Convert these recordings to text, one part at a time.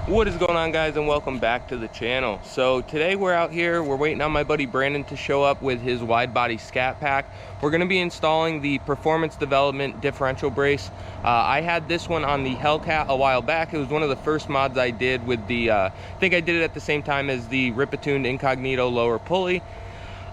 What is going on, guys, and welcome back to the channel. So today we're out here, we're waiting on my buddy Brandon to show up with his wide body Scat pack. We're going to be installing the performance development differential brace. I had this one on the Hellcat a while back. It was one of the first mods I did with the I think I did it at the same time as the Rip-A-Tuned Incognito lower pulley.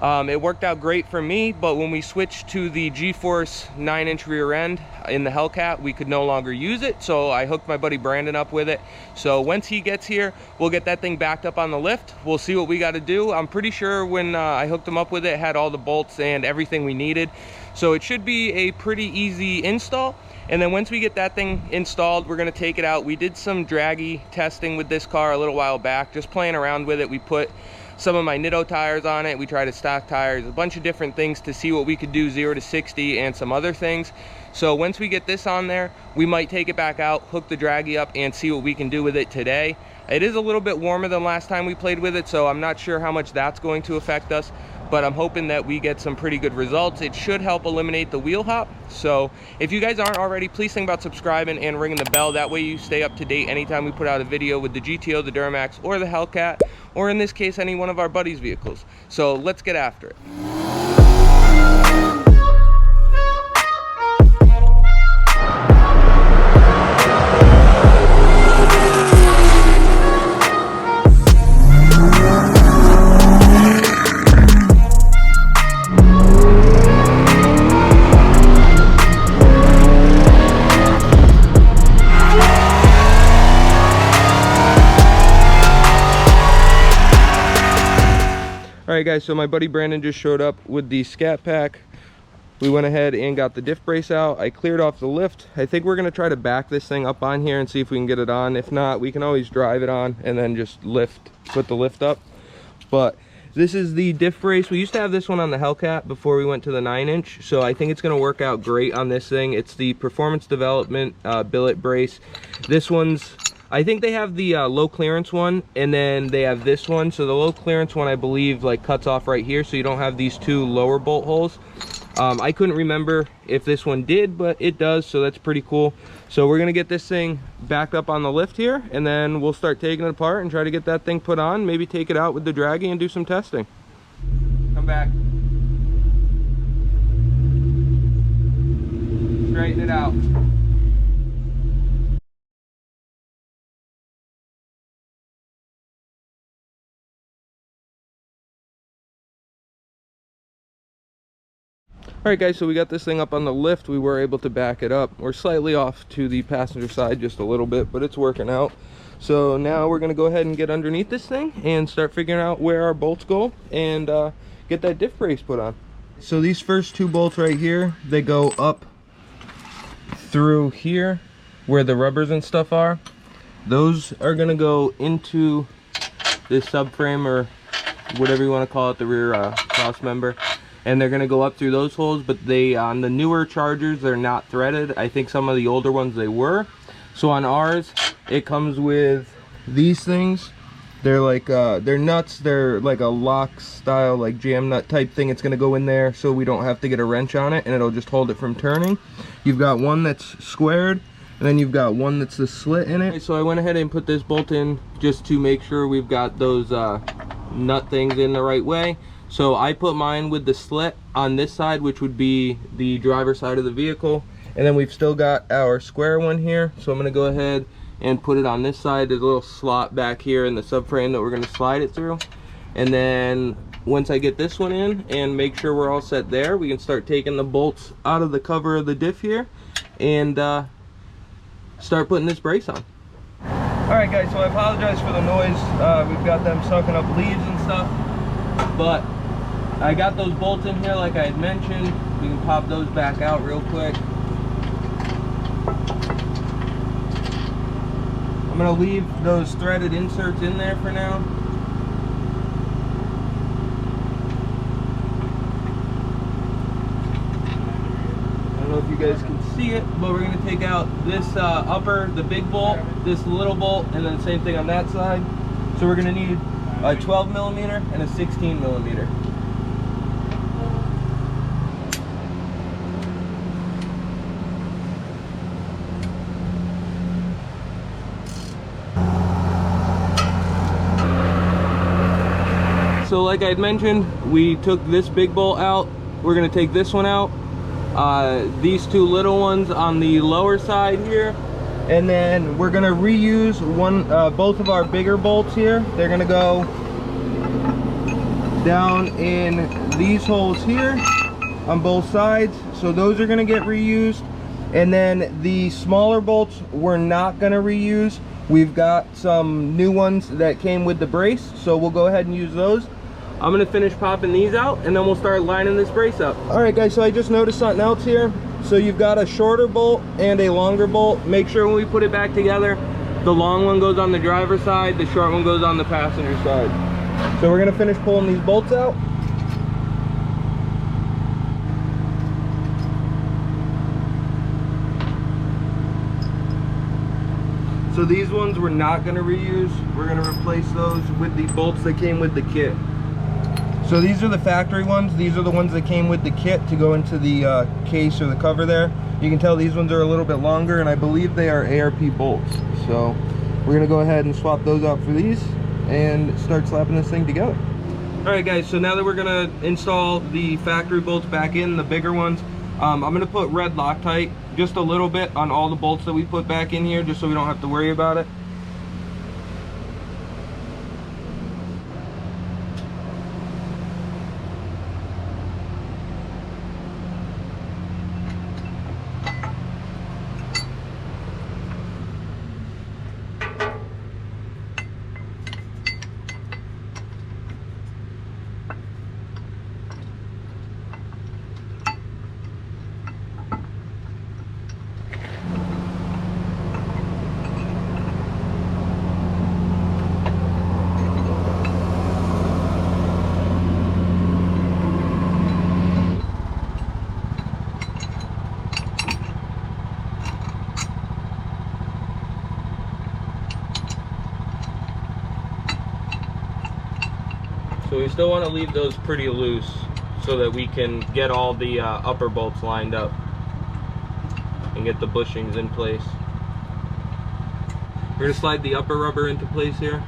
It worked out great for me, but when we switched to the G-Force 9-inch rear end in the Hellcat, we could no longer use it, so I hooked my buddy Brandon up with it. So once he gets here, we'll get that thing backed up on the lift. We'll see what we got to do. I'm pretty sure when I hooked him up with it, it had all the bolts and everything we needed. So it should be a pretty easy install. And then once we get that thing installed, we're going to take it out. We did some draggy testing with this car a little while back, just playing around with it. We put some of my Nitto tires on it. We tried to stock tires, a bunch of different things to see what we could do 0 to 60 and some other things. So once we get this on there, we might take it back out, hook the draggy up, and see what we can do with it today. It is a little bit warmer than last time we played with it, so I'm not sure how much that's going to affect us, but I'm hoping that we get some pretty good results. It should help eliminate the wheel hop. So if you guys aren't already, please think about subscribing and ringing the bell. That way you stay up to date anytime we put out a video with the GTO, the Duramax, or the Hellcat, or in this case, any one of our buddies' vehicles. So let's get after it. Alright guys, so my buddy Brandon just showed up with the Scat pack. We went ahead and got the diff brace out. I cleared off the lift. I think we're going to try to back this thing up on here and see if we can get it on. If not, we can always drive it on and then just put the lift up. But this is the diff brace. We used to have this one on the Hellcat before we went to the 9-inch, so I think it's going to work out great on this thing. It's the performance development billet brace. This one's, I think they have the low clearance one, and then they have this one. So the low clearance one, I believe, like cuts off right here, so you don't have these two lower bolt holes. I couldn't remember if this one did, but it does, so that's pretty cool. So we're gonna get this thing backed up on the lift here, and then we'll start taking it apart and try to get that thing put on, maybe take it out with the draggy and do some testing. Come back. Straighten it out. Alright guys, so we got this thing up on the lift. We were able to back it up. We're slightly off to the passenger side just a little bit, but it's working out. So now we're going to go ahead and get underneath this thing and start figuring out where our bolts go and get that diff brace put on. So these first two bolts right here, they go up through here where the rubbers and stuff are. Those are going to go into this subframe, or whatever you want to call it, the rear cross member. And they're going to go up through those holes, but they, on the newer Chargers, they're not threaded. I think some of the older ones they were. So on ours, it comes with these things. They're like, they're nuts. They're like a lock style, like jam nut type thing. It's going to go in there so we don't have to get a wrench on it, and it'll just hold it from turning. You've got one that's squared, and then you've got one that's a slit in it. So I went ahead and put this bolt in just to make sure we've got those nut things in the right way. So I put mine with the slit on this side, which would be the driver's side of the vehicle. And then we've still got our square one here. So I'm going to go ahead and put it on this side. There's a little slot back here in the subframe that we're going to slide it through. And then once I get this one in and make sure we're all set there, we can start taking the bolts out of the cover of the diff here and start putting this brace on. Alright guys, so I apologize for the noise. We've got them sucking up leaves and stuff. But I got those bolts in here like I had mentioned. We can pop those back out real quick. I'm going to leave those threaded inserts in there for now. I don't know if you guys can see it, but we're going to take out this the big bolt, this little bolt, and then same thing on that side. So we're going to need a 12 millimeter and a 16 millimeter. so like I had mentioned, we took this big bolt out. We're gonna take this one out, these two little ones on the lower side here, and then we're gonna reuse both of our bigger bolts here. They're gonna go down in these holes here on both sides, so those are gonna get reused. And then the smaller bolts we're not gonna reuse. We've got some new ones that came with the brace, so we'll go ahead and use those. I'm gonna finish popping these out and then we'll start lining this brace up. All right guys, so I just noticed something else here. So you've got a shorter bolt and a longer bolt. Make sure when we put it back together, the long one goes on the driver's side, the short one goes on the passenger side. So we're gonna finish pulling these bolts out. So these ones we're not gonna reuse. We're gonna replace those with the bolts that came with the kit. So these are the factory ones. These are the ones that came with the kit to go into the case or the cover there. You can tell these ones are a little bit longer, and I believe they are ARP bolts. So we're gonna go ahead and swap those out for these and start slapping this thing together. All right guys, so now that we're gonna install the factory bolts back in, the bigger ones, I'm gonna put red Loctite just a little bit on all the bolts that we put back in here, just so we don't have to worry about it. So we still want to leave those pretty loose so that we can get all the upper bolts lined up and get the bushings in place. We're going to slide the upper rubber into place here.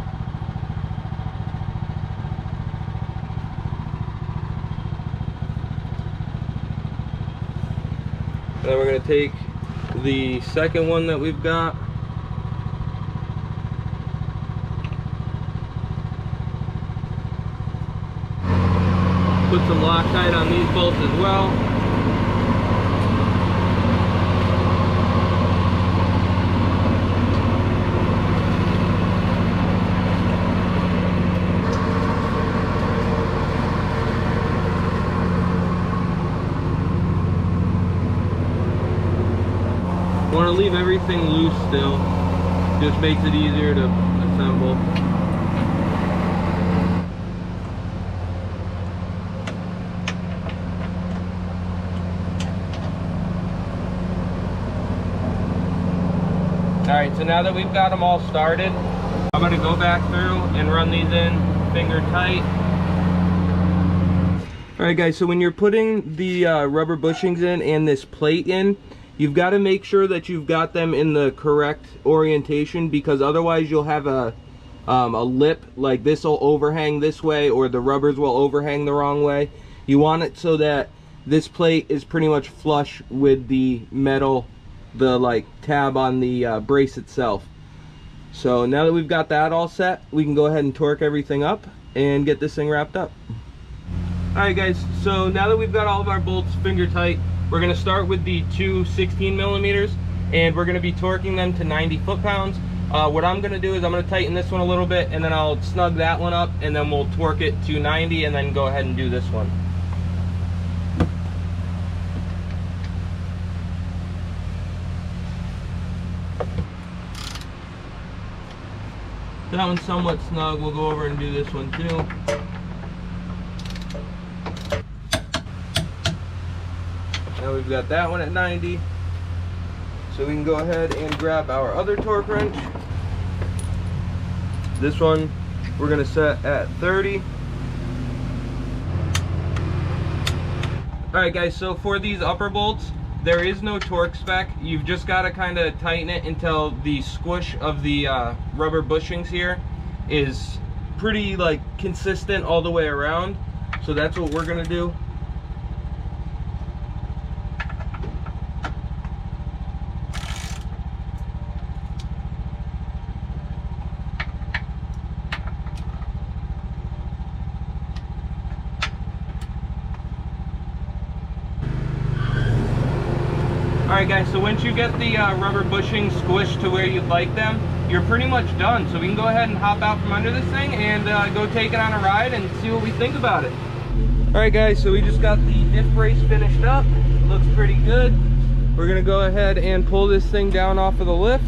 And then we're going to take the second one that we've got. Put some Loctite on these bolts as well. Want to leave everything loose still. Just makes it easier to assemble. Alright, so now that we've got them all started, I'm going to go back through and run these in finger tight. Alright guys, so when you're putting the rubber bushings in and this plate in, you've got to make sure that you've got them in the correct orientation, because otherwise you'll have a lip, like this will overhang this way or the rubbers will overhang the wrong way. You want it so that this plate is pretty much flush with the metal, the like tab on the brace itself. So now that we've got that all set, we can go ahead and torque everything up and get this thing wrapped up. Alright guys, so now that we've got all of our bolts finger tight, we're going to start with the two 16 millimeters, and we're going to be torquing them to 90 foot-pounds. What I'm going to do is I'm going to tighten this one a little bit, and then I'll snug that one up, and then we'll torque it to 90 and then go ahead and do this one. That one's somewhat snug. We'll go over and do this one too. Now we've got that one at 90. So we can go ahead and grab our other torque wrench. This one we're going to set at 30. Alright guys, so for these upper bolts, there is no torque spec. You've just got to kind of tighten it until the squish of the rubber bushings here is pretty like consistent all the way around. So that's what we're gonna do. Alright guys, so once you get the rubber bushings squished to where you'd like them, you're pretty much done. So we can go ahead and hop out from under this thing and go take it on a ride and see what we think about it. Alright guys, so we just got the diff brace finished up. It looks pretty good. We're going to go ahead and pull this thing down off of the lift.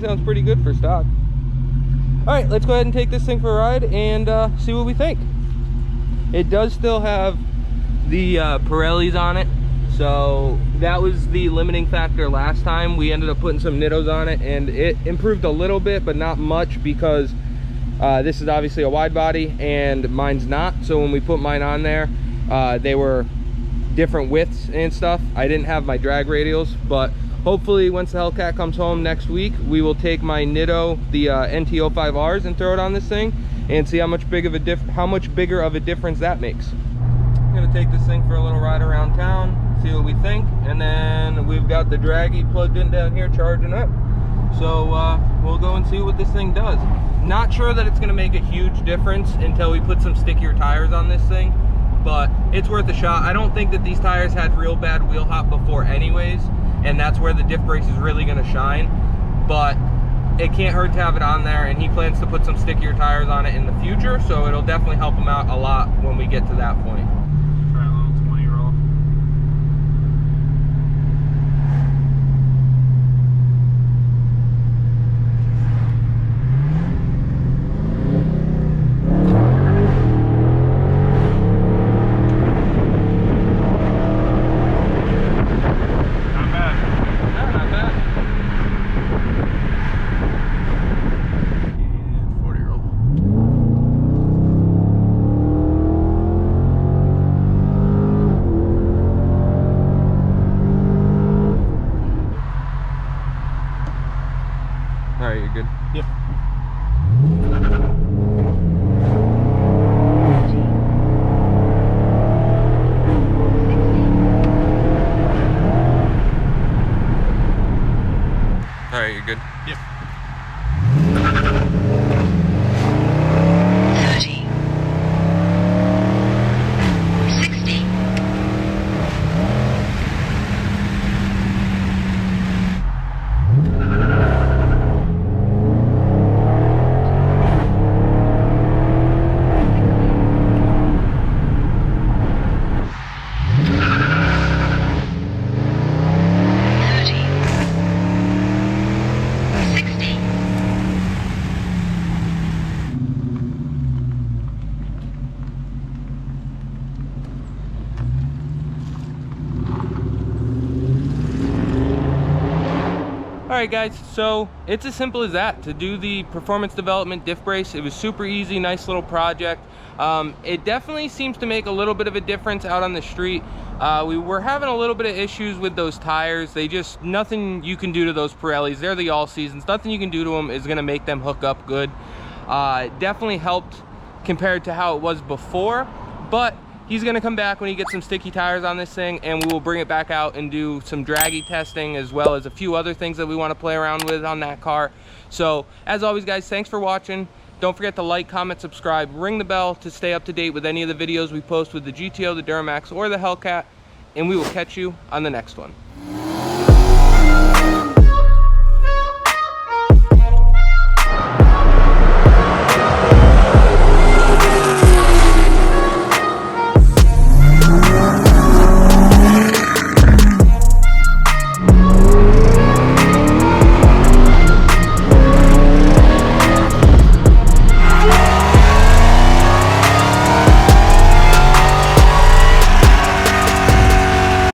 Sounds pretty good for stock. All right, let's go ahead and take this thing for a ride and see what we think. It does still have the Pirellis on it, so that was the limiting factor last time. We ended up putting some Nittos on it and it improved a little bit, but not much, because this is obviously a wide body and mine's not. So when we put mine on there, they were different widths and stuff. I didn't have my drag radials, but hopefully once the Hellcat comes home next week, we will take my Nitto, the NT05Rs, and throw it on this thing and see how much bigger of a difference that makes. I'm gonna take this thing for a little ride around town, see what we think, and then we've got the draggy plugged in down here charging up. So we'll go and see what this thing does. Not sure that it's gonna make a huge difference until we put some stickier tires on this thing, but it's worth a shot. I don't think that these tires had real bad wheel hop before anyways, and that's where the diff brace is really going to shine. But it can't hurt to have it on there, and he plans to put some stickier tires on it in the future, so it'll definitely help him out a lot when we get to that point. Try a little 20 roll. Alright, you're good. Yep. Alright, you're good. Yep. 30. 60. Alright guys, so it's as simple as that. To do the performance development diff brace, it was super easy, nice little project. It definitely seems to make a little bit of a difference out on the street. We were having a little bit of issues with those tires. Nothing you can do to those Pirellis. They're the all seasons. Nothing you can do to them is gonna make them hook up good. Definitely helped compared to how it was before, but he's gonna come back when he gets some sticky tires on this thing, and we will bring it back out and do some draggy testing, as well as a few other things that we want to play around with on that car. So as always guys, thanks for watching. Don't forget to like, comment, subscribe, ring the bell to stay up to date with any of the videos we post with the GTO, the Duramax, or the Hellcat, and we will catch you on the next one.